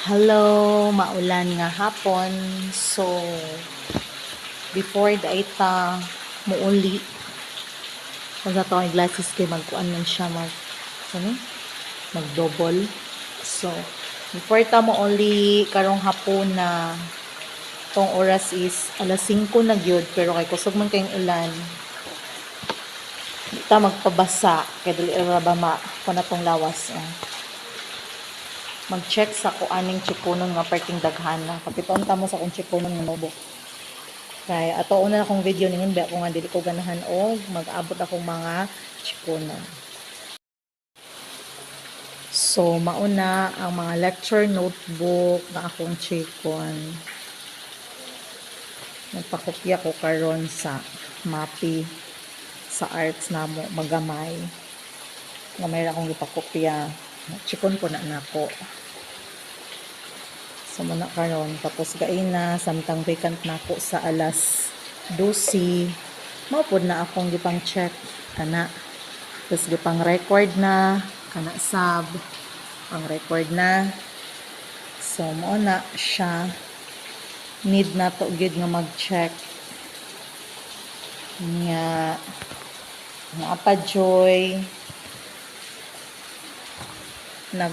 Hello, maulan nga hapon. So, before the ita muuli, kung sa to glasses kay magkuan man siya mag-double. So, before ta muuli karong hapon na tong oras is alas 5 na gyud pero kay kusog man kayong ulan. Di ta magpabasa kay dili ra ba ma tong lawas. Mag-check sa kuaning chipunon nga parting daghana. Kapiton ta mo sa kung chipunon nga mobo. Kaya ato una akong video ningon ba ako nga dili ko ganahan og mag-abot akong mga chipunon. So mauna ang mga lecture notebook na akong chikon. Nagpakopya ko karon sa MAPI sa arts namo magamay. Nga mayroon akong ipakopya. Chikon ko na nako. So muna karon tapos gaina samtang vacant nako sa alas 12 maupod na akong gipang check kana. Tapos gipang record na kana sub ang record na. So mo na siya need na to gid nga mag-check nya mga pa joy nag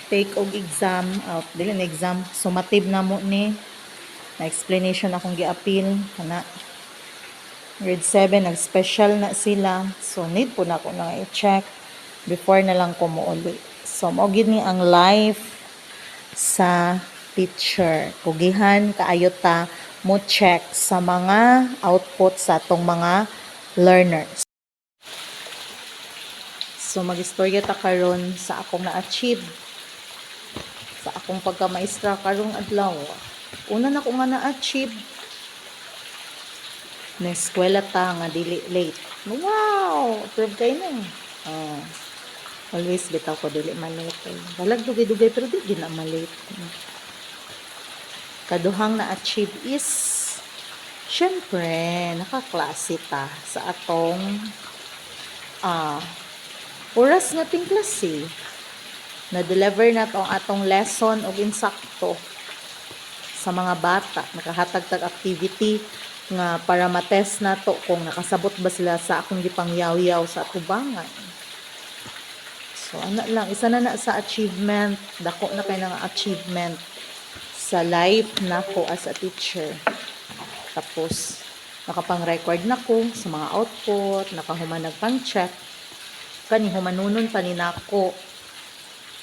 take og exam out dili na exam summative na mo ni na explanation akong gi-appeal kana grade 7 nag special na sila so need po na ako na i-check before na lang ko muuli so mao gid ni ang life sa teacher kugihan kaayo ta mo check sa mga output sa atong mga learners. So mag-istorya ta karon sa akong na-achieve sa akong pagka-maestra karong adlaw. Una na ko nga na-achieve na eskwela ta nga dili late. Wow, approve kay na. Always bitaw ko dili malate. Balag dugay-dugay pero di na malate. Kaduhang na-achieve is syempre nakaklase ta sa atong oras nga ting klase. Na-deliver na to ang atong lesson og insakto sa mga bata. Nakahatag-tag activity nga para matest na to kung nakasabot ba sila sa akong gipangyaw-yaw sa atubangan. So, ana lang. Isa na sa achievement. Dako na kayo ng achievement sa life na ko as a teacher. Tapos, nakapang-record na ko sa mga output, nakahumanag pang-check, kani humanunon pa ni nako.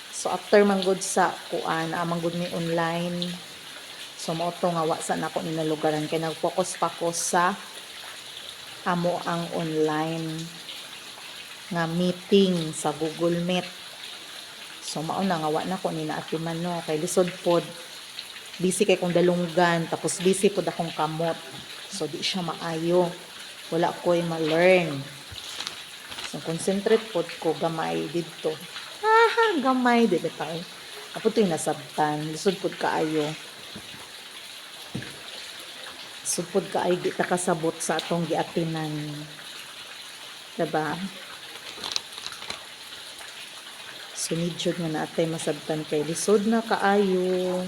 So after manggod sa kuan, manggod ni online. So mao to nga wa sa nako ni nalugaran kay nag-focus pa ko sa amo ang online nga meeting sa Google Meet. So mao na nga wa na ko ni naatiman no kay lisod pod. Busy kay kong dalunggan tapos busy pod akong kamot. So di siya maayo. Wala ko'y ma-learn. So, concentrate pod ko gamay dito. Gamay dito tayo. Apo ito yung nasabtan. Lisod pod kaayo. Lisod pod kaayo di ta kasabot sa atong giatinan. Diba? So, nidyod nga naatay masabtan kay lisod na kaayo.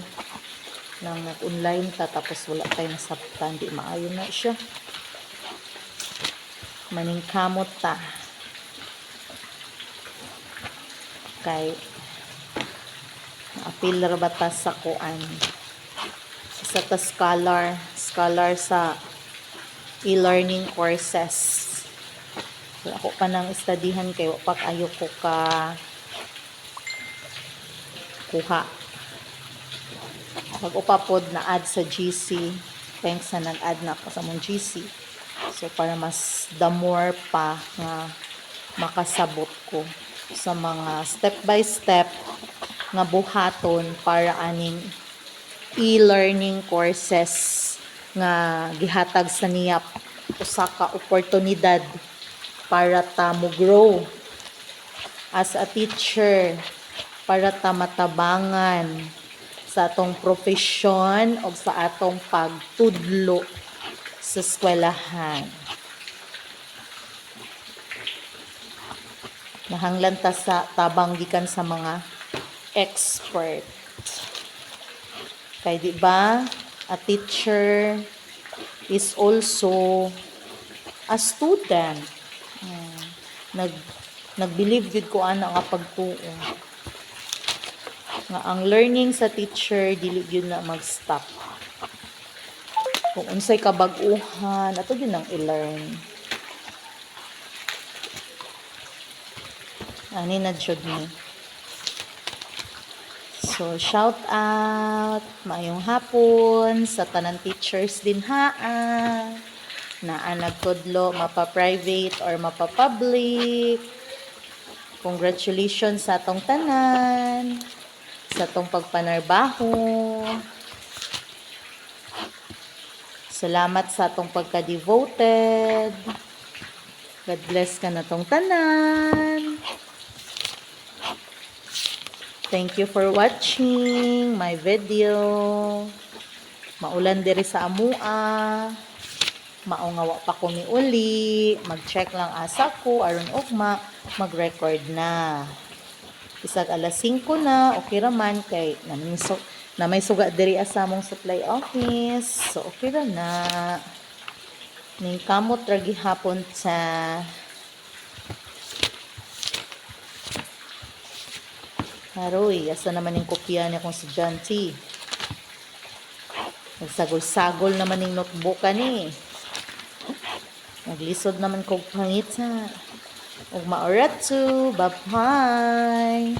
Nang nag-online ta tapos wala tayo nasabtan. Di maayo na siya. Maningkamot ta. Kay na-appeal ra batas sa kuan isa ta scholar sa e-learning courses so, ako pa nang studyhan kay wapak ayo ko ka kuha pag upapod na add sa GC thanks na nag-add na ako sa mong GC so para mas the more pa nga makasabot ko sa mga step by step nga buhaton para aning e-learning courses nga gihatag sa niyap usa ka oportunidad para ta mo grow as a teacher para ta matabangan sa atong profesyon o sa atong pagtudlo sa eskwelahan. Nahanglan ta sa tabang gikan sa mga expert. Kay di ba, a teacher is also a student. Nag Nagbelieve gud ko ana nga pagtuo. Nga ang learning sa teacher dili gyud na mag-stop. Kung unsay kabag-uhan, ato gyud nang i-learn. Ani na jud ni. So, shout out, maayong hapon sa tanang teachers din haa. Na nagtudlo, mapa-private or mapa-public. Congratulations sa atong tanan, sa atong pagpanarbaho. Salamat sa atong pagka-devoted. God bless ka na tong tanan. Thank you for watching my video. Maulan diri sa amua. Maungawa pa ko ni uli. Mag-check lang asa ko aron ugma mag-record na. Isag alas 5 na, okay raman kay na may suga diri sa among supply office. So okay ra na. Ning kamot ra gihapon sa Haroy, asa naman yung kopya niya kung si John T. Nagsagol-sagol naman yung notebook ka ni. Naglisod naman kong pangit sa. Ug maoratsu. Bye-bye.